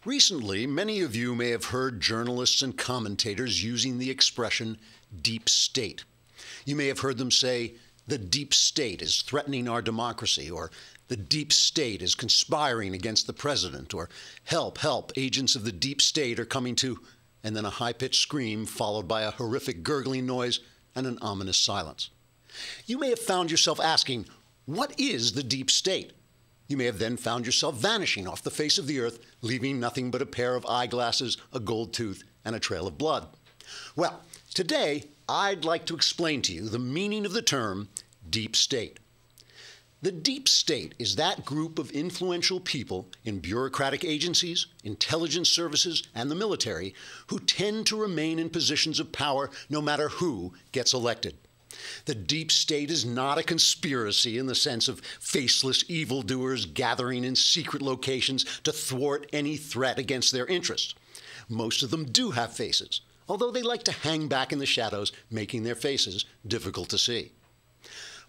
Recently, many of you may have heard journalists and commentators using the expression deep state. You may have heard them say, the deep state is threatening our democracy, or the deep state is conspiring against the president, or help, help, agents of the deep state are coming to, and then a high-pitched scream followed by a horrific gurgling noise and an ominous silence. You may have found yourself asking, what is the deep state? You may have then found yourself vanishing off the face of the earth, leaving nothing but a pair of eyeglasses, a gold tooth, and a trail of blood. Well, today, I'd like to explain to you the meaning of the term deep state. The deep state is that group of influential people in bureaucratic agencies, intelligence services, and the military who tend to remain in positions of power no matter who gets elected. The deep state is not a conspiracy in the sense of faceless evildoers gathering in secret locations to thwart any threat against their interests. Most of them do have faces, although they like to hang back in the shadows, making their faces difficult to see.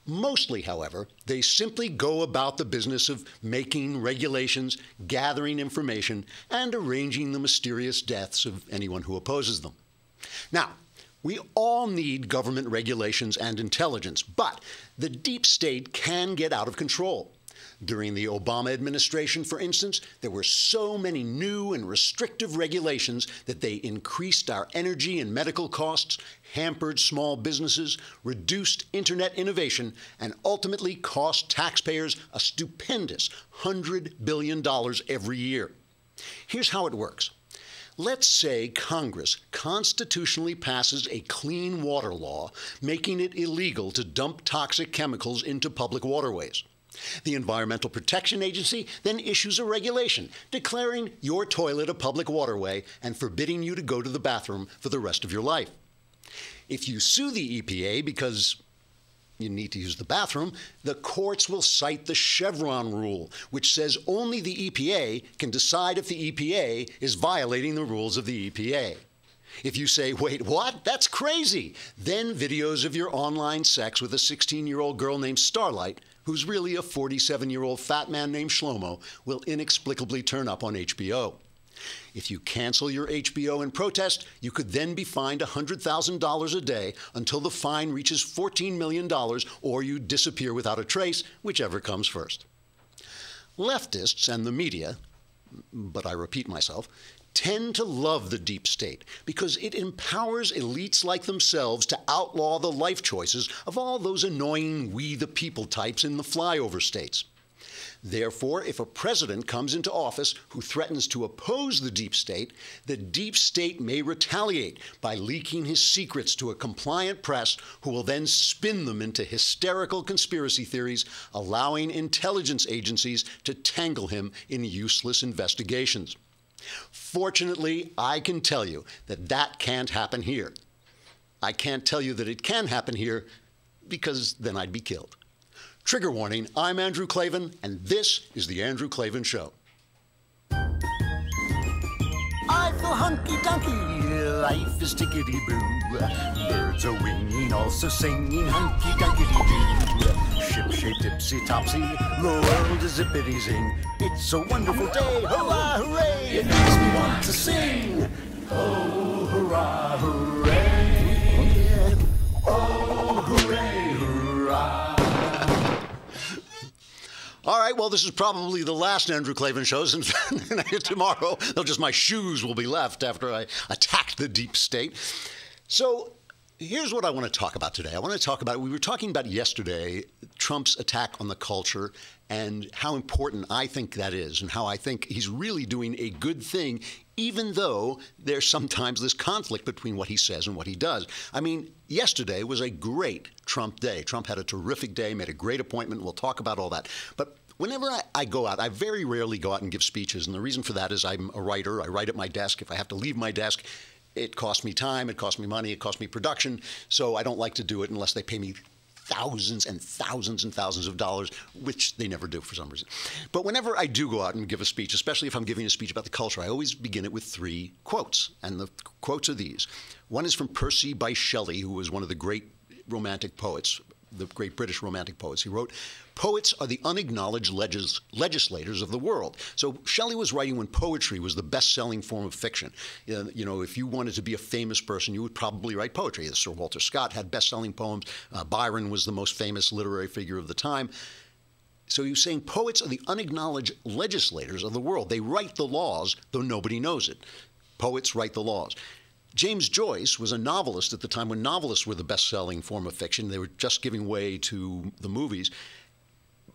Mostly, however, they simply go about the business of making regulations, gathering information, and arranging the mysterious deaths of anyone who opposes them. Now, we all need government regulations and intelligence, but the deep state can get out of control. During the Obama administration, for instance, there were so many new and restrictive regulations that they increased our energy and medical costs, hampered small businesses, reduced internet innovation, and ultimately cost taxpayers a stupendous $100 billion every year. Here's how it works. Let's say Congress constitutionally passes a clean water law, making it illegal to dump toxic chemicals into public waterways. The Environmental Protection Agency then issues a regulation declaring your toilet a public waterway and forbidding you to go to the bathroom for the rest of your life. If you sue the EPA because you need to use the bathroom, the courts will cite the Chevron rule, which says only the EPA can decide if the EPA is violating the rules of the EPA. If you say, wait, what? That's crazy, then videos of your online sex with a 16-year-old girl named Starlight, who's really a 47-year-old fat man named Shlomo, will inexplicably turn up on HBO. If you cancel your HBO in protest, you could then be fined $100,000 a day until the fine reaches $14 million or you disappear without a trace, whichever comes first. Leftists and the media, but I repeat myself, tend to love the deep state because it empowers elites like themselves to outlaw the life choices of all those annoying we the people types in the flyover states. Therefore, if a president comes into office who threatens to oppose the deep state may retaliate by leaking his secrets to a compliant press who will then spin them into hysterical conspiracy theories, allowing intelligence agencies to tangle him in useless investigations. Fortunately, I can tell you that that can't happen here. I can't tell you that it can happen here because then I'd be killed. Trigger warning, I'm Andrew Klavan, and this is The Andrew Klavan Show. I feel hunky-dunky, life is tickety-boo. Birds are winging, also singing hunky-dunky-doo. Ship-shape, tipsy-topsy, the world is zippity-zing. It's a wonderful day, hurrah, hooray! It makes me want to sing. Oh, hurrah, hooray! Oh, hooray, hurrah! All right, well, this is probably the last Andrew Klavan shows, and tomorrow, just my shoes will be left after I attacked the deep state. So here's what I want to talk about today. I want to talk about, we were talking about yesterday, Trump's attack on the culture and how important I think that is and how I think he's really doing a good thing, even though there's sometimes this conflict between what he says and what he does. I mean, yesterday was a great Trump day. Trump had a terrific day, made a great appointment. We'll talk about all that. But whenever I go out, I very rarely go out and give speeches. And the reason for that is I'm a writer. I write at my desk. If I have to leave my desk, it costs me time, it costs me money, it costs me production. So I don't like to do it unless they pay me thousands and thousands and thousands of dollars, which they never do for some reason. But whenever I do go out and give a speech, especially if I'm giving a speech about the culture, I always begin it with 3 quotes. And the quotes are these. One is from Percy Bysshe Shelley, who was one of the great romantic poets, the great British Romantic poets. He wrote, "Poets are the unacknowledged legislators of the world." So Shelley was writing when poetry was the best-selling form of fiction. You know, if you wanted to be a famous person, you would probably write poetry. Sir Walter Scott had best-selling poems. Byron was the most famous literary figure of the time. So he was saying poets are the unacknowledged legislators of the world. They write the laws, though nobody knows it. Poets write the laws. James Joyce was a novelist at the time when novelists were the best-selling form of fiction. They were just giving way to the movies.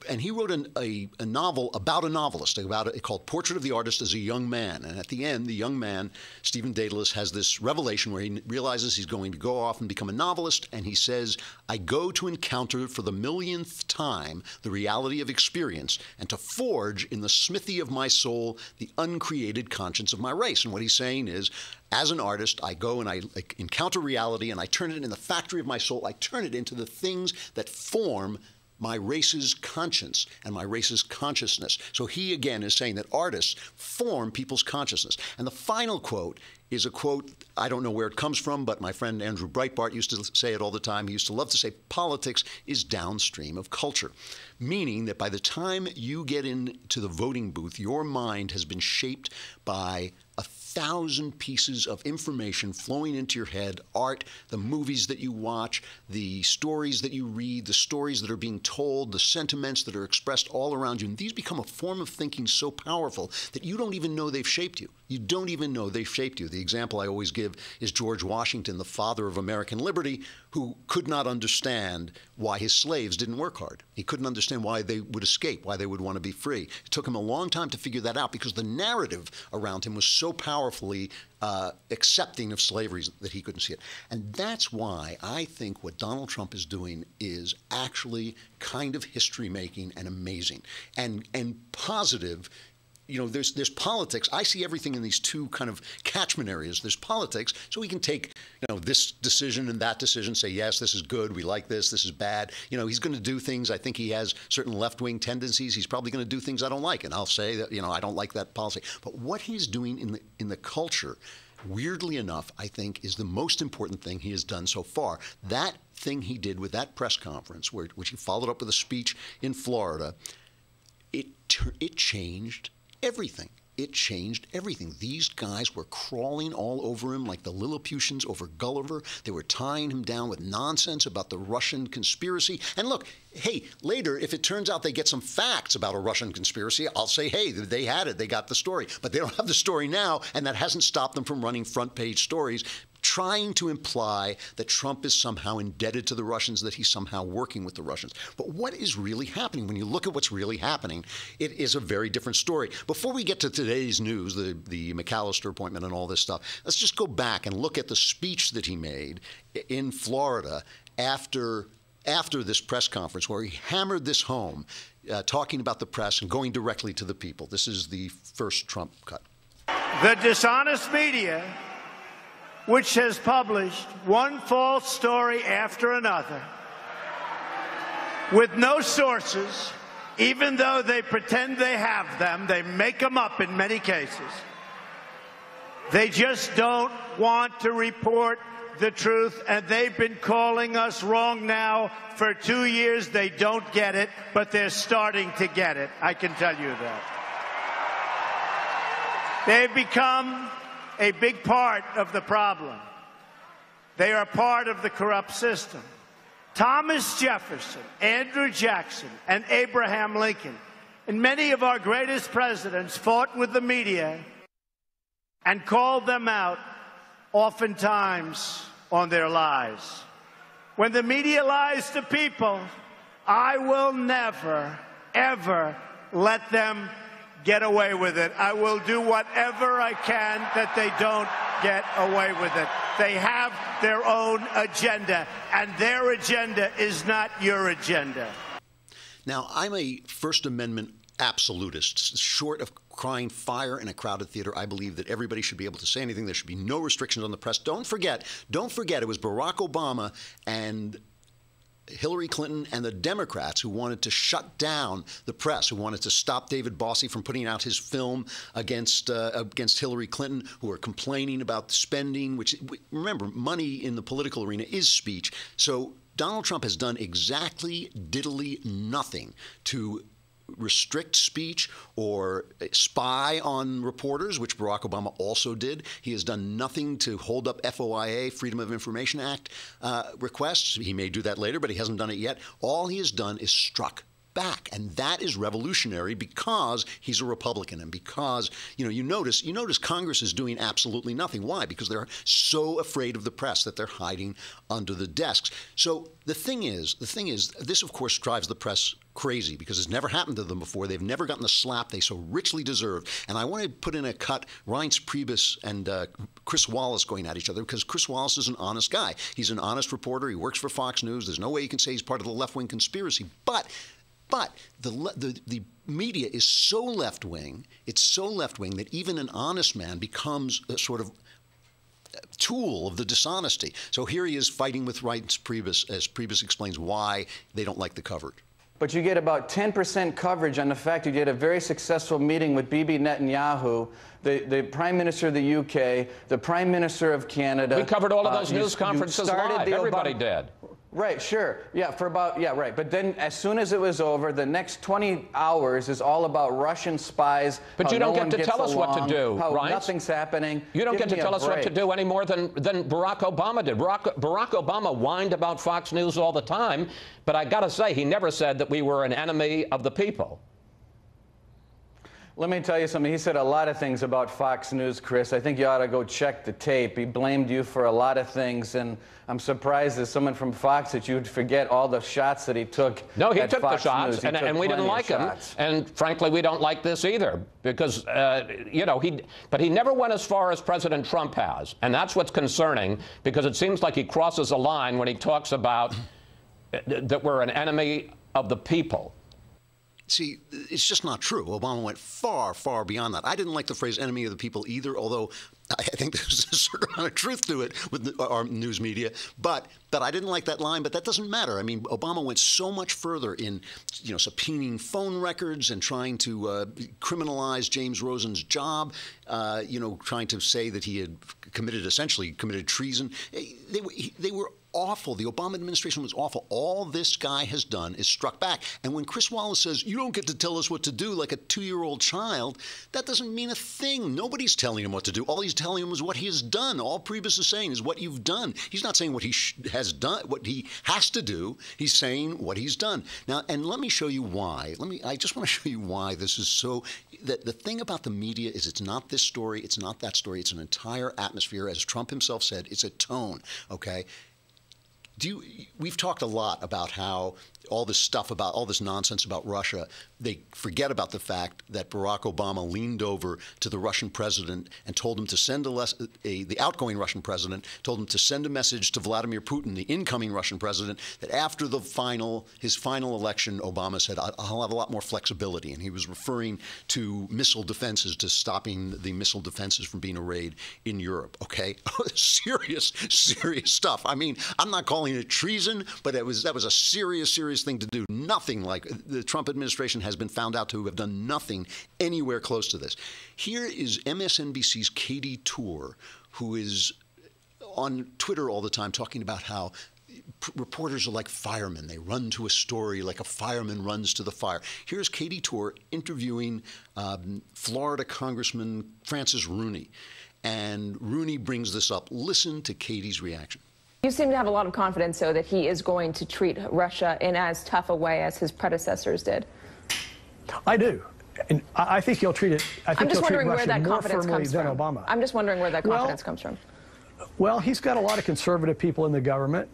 And he wrote a novel about a novelist, called Portrait of the Artist as a Young Man. And at the end, the young man, Stephen Dedalus, has this revelation where he realizes he's going to go off and become a novelist. And he says, "I go to encounter for the millionth time the reality of experience and to forge in the smithy of my soul the uncreated conscience of my race." And what he's saying is, as an artist, I go and I encounter reality and I turn it in the factory of my soul. I turn it into the things that form my race's conscience and my race's consciousness. So he, again, is saying that artists form people's consciousness. And the final quote is a quote, I don't know where it comes from, but my friend Andrew Breitbart used to say it all the time. He used to love to say, politics is downstream of culture, meaning that by the time you get into the voting booth, your mind has been shaped by 1,000 pieces of information flowing into your head, art, the movies that you watch, the stories that you read, the stories that are being told, the sentiments that are expressed all around you. And these become a form of thinking so powerful that you don't even know they've shaped you. You don't even know they've shaped you. The example I always give is George Washington, the father of American liberty, who could not understand why his slaves didn't work hard. He couldn't understand why they would escape, why they would want to be free. It took him a long time to figure that out because the narrative around him was so powerfully accepting of slavery that he couldn't see it. And that's why I think what Donald Trump is doing is actually kind of history-making and amazing and positive. You know, there's politics. I see everything in these two kind of catchment areas. There's politics, so we can take, you know, this decision and that decision, say, yes, this is good, we like this is bad. You know, he's going to do things. I think he has certain left-wing tendencies. He's probably going to do things I don't like, and I'll say that, you know, I don't like that policy. But what he's doing in the culture, weirdly enough, I think is the most important thing he has done so far. That thing he did with that press conference, which he followed up with a speech in Florida, it changed everything. It changed everything. These guys were crawling all over him like the Lilliputians over Gulliver. They were tying him down with nonsense about the Russian conspiracy. And look, hey, later, if it turns out they get some facts about a Russian conspiracy, I'll say, hey, they had it. They got the story. But they don't have the story now, and that hasn't stopped them from running front-page stories trying to imply that Trump is somehow indebted to the Russians, that he's somehow working with the Russians. But what is really happening? When you look at what's really happening, it is a very different story. Before we get to today's news, the McAllister appointment and all this stuff, let's just go back and look at the speech that he made in Florida after this press conference where he hammered this home, talking about the press and going directly to the people. This is the first Trump cut. The dishonest media, which has published one false story after another with no sources, even though they pretend they have them, they make them up in many cases. They just don't want to report the truth, and they've been calling us wrong now for 2 years. They don't get it, but they're starting to get it. I can tell you that. They've become a big part of the problem. They are part of the corrupt system. Thomas Jefferson, Andrew Jackson, and Abraham Lincoln, and many of our greatest presidents fought with the media and called them out, oftentimes on their lies. When the media lies to people, I will never, ever let them get away with it. I will do whatever I can that they don't get away with it. They have their own agenda, and their agenda is not your agenda. Now, I'm a First Amendment absolutist. Short of crying fire in a crowded theater, I believe that everybody should be able to say anything. There should be no restrictions on the press. Don't forget, it was Barack Obama and Hillary Clinton and the Democrats who wanted to shut down the press, who wanted to stop David Bossie from putting out his film against Hillary Clinton, who were complaining about spending, which, remember, money in the political arena is speech. So Donald Trump has done exactly diddly nothing to restrict speech or spy on reporters, which Barack Obama also did. He has done nothing to hold up FOIA, Freedom of Information Act requests. He may do that later, but he hasn't done it yet. All he has done is struck back, and that is revolutionary because he's a Republican and because you notice Congress is doing absolutely nothing. Why? Because they're so afraid of the press that they're hiding under the desks. So the thing is, this of course drives the press crazy because it's never happened to them before. They've never gotten the slap they so richly deserve. And I want to put in a cut Reince Priebus and Chris Wallace going at each other because Chris Wallace is an honest guy. He's an honest reporter. He works for Fox News. There's no way you can say he's part of the left-wing conspiracy. But the media is so left-wing, it's so left-wing that even an honest man becomes a sort of tool of the dishonesty. So here he is fighting with Reince Priebus as Priebus explains why they don't like the coverage. But you get about 10% coverage on the fact you did a very successful meeting with Bibi Netanyahu, the Prime Minister of the UK, the Prime Minister of Canada. We covered all of those news conferences live. Everybody did. Right, sure. Yeah, right. But then as soon as it was over, the next 20 hours is all about Russian spies. But you don't get to tell us what to do, right? Nothing's happening. You don't get to tell us what to do any more than Barack Obama did. Barack Obama whined about Fox News all the time, but I got to say, he never said that we were an enemy of the people. Let me tell you something. He said a lot of things about Fox News, Chris. I think you ought to go check the tape. He blamed you for a lot of things, and I'm surprised as someone from Fox that you'd forget all the shots that he took. No, he took Fox the shots, News. and we didn't like him. And frankly, we don't like this either, because but he never went as far as President Trump has, and that's what's concerning, because it seems like he crosses a line when he talks about that we're an enemy of the people. See, it's just not true. Obama went far, far beyond that. I didn't like the phrase enemy of the people either, although I think there's a certain amount of truth to it with our news media. But I didn't like that line, but that doesn't matter. I mean, Obama went so much further in, subpoenaing phone records and trying to criminalize James Rosen's job, trying to say that he had essentially committed treason. They were awful. The Obama administration was awful. All this guy has done is struck back. And when Chris Wallace says, you don't get to tell us what to do like a 2-year-old child, that doesn't mean a thing. Nobody's telling him what to do. All he's telling him is what he has done. All Priebus is saying is what you've done. He's not saying what he has done, what he has to do. He's saying what he's done. Now, and let me show you why. I just want to show you why this is so. That the thing about the media is it's not this story, it's not that story. It's an entire atmosphere. As Trump himself said, it's a tone, okay? We've talked a lot about how all this nonsense about Russia, they forget about the fact that Barack Obama leaned over to the Russian president and told him to send the outgoing Russian president told him to send a message to Vladimir Putin, the incoming Russian president, that after his final election, Obama said, I'll have a lot more flexibility. And he was referring to missile defenses, to stopping the missile defenses from being arrayed in Europe. Okay, serious stuff. I mean, I'm not calling it treason, but that was a serious thing to do. Nothing like the Trump administration has been found out to have done nothing anywhere close to this. Here is MSNBC's Katie Tour, who is on Twitter all the time talking about how reporters are like firemen. They run to a story like a fireman runs to the fire. Here's Katie Tour interviewing Florida Congressman Francis Rooney. And Rooney brings this up. Listen to Katie's reaction. You seem to have a lot of confidence, though, that he is going to treat Russia in as tough a way as his predecessors did. I do. And I think he'll treat it. I'm just wondering where that confidence comes from. Obama. I'm just wondering where that confidence comes from. Well, he's got a lot of conservative people in the government.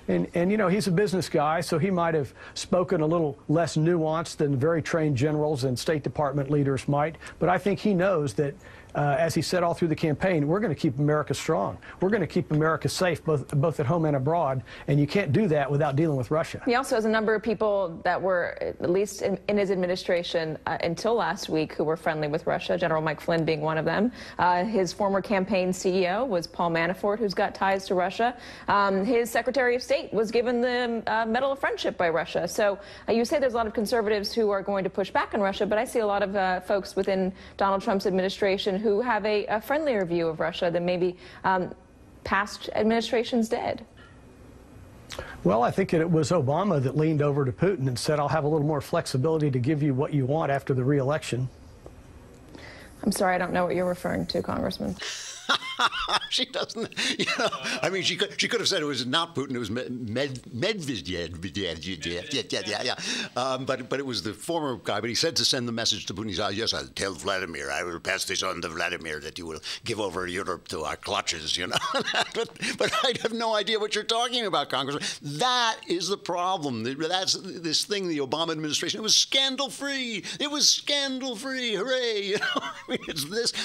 And he's a business guy, so he might have spoken a little less nuanced than very trained generals and State Department leaders might. But I think he knows that, as he said all through the campaign, we're going to keep America strong. We're going to keep America safe, both at home and abroad. And you can't do that without dealing with Russia. He also has a number of people that were, at least in his administration until last week, who were friendly with Russia, General Mike Flynn being one of them. His former campaign CEO was Paul Manafort, who's got ties to Russia. His Secretary of State was given the Medal of Friendship by Russia. So you say there's a lot of conservatives who are going to push back on Russia, but I see a lot of folks within Donald Trump's administration who have a friendlier view of Russia than maybe past administrations did. Well, I think it was Obama that leaned over to Putin and said, I'll have a little more flexibility to give you what you want after the re-election. I'm sorry, I don't know what you're referring to, Congressman. She doesn't, you know, I mean, she could have said it was not Putin, it was Medvedev, but it was the former guy, but he said to send the message to Putin. He said, yes, I'll tell Vladimir, I will pass this on to Vladimir, that you will give over Europe to our clutches, you know. but I have no idea what you're talking about, Congressman. That is the problem. That's this thing, the Obama administration, it was scandal-free. It was scandal-free, hooray. You know, I mean, it's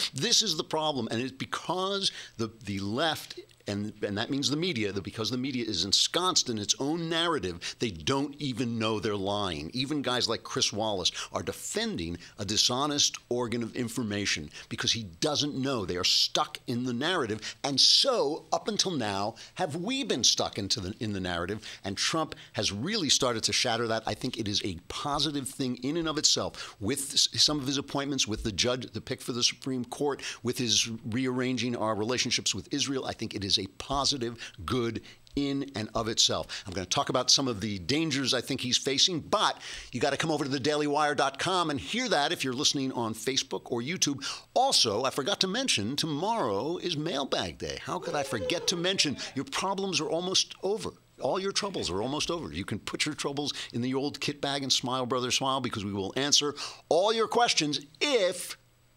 this is the problem, and it's because the left, and that means the media, because the media is ensconced in its own narrative, they don't even know they're lying. Even guys like Chris Wallace are defending a dishonest organ of information because he doesn't know. They are stuck in the narrative, and so up until now have we been stuck in the narrative, and Trump has really started to shatter that. I think it is a positive thing in and of itself, with some of his appointments, with the judge, the pick for the Supreme Court, with his rearranging our relationships with Israel. I think it is a positive, good in and of itself. I'm going to talk about some of the dangers I think he's facing, but you got to come over to thedailywire.com and hear that if you're listening on Facebook or YouTube. Also, I forgot to mention, tomorrow is Mailbag Day. How could I forget to mention? Your problems are almost over. All your troubles are almost over. You can put your troubles in the old kit bag and smile, brother, smile, because we will answer all your questions if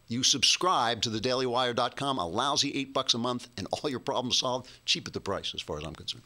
you subscribe to thedailywire.com, a lousy $8 a month, and all your problems solved, cheap at the price as far as I'm concerned.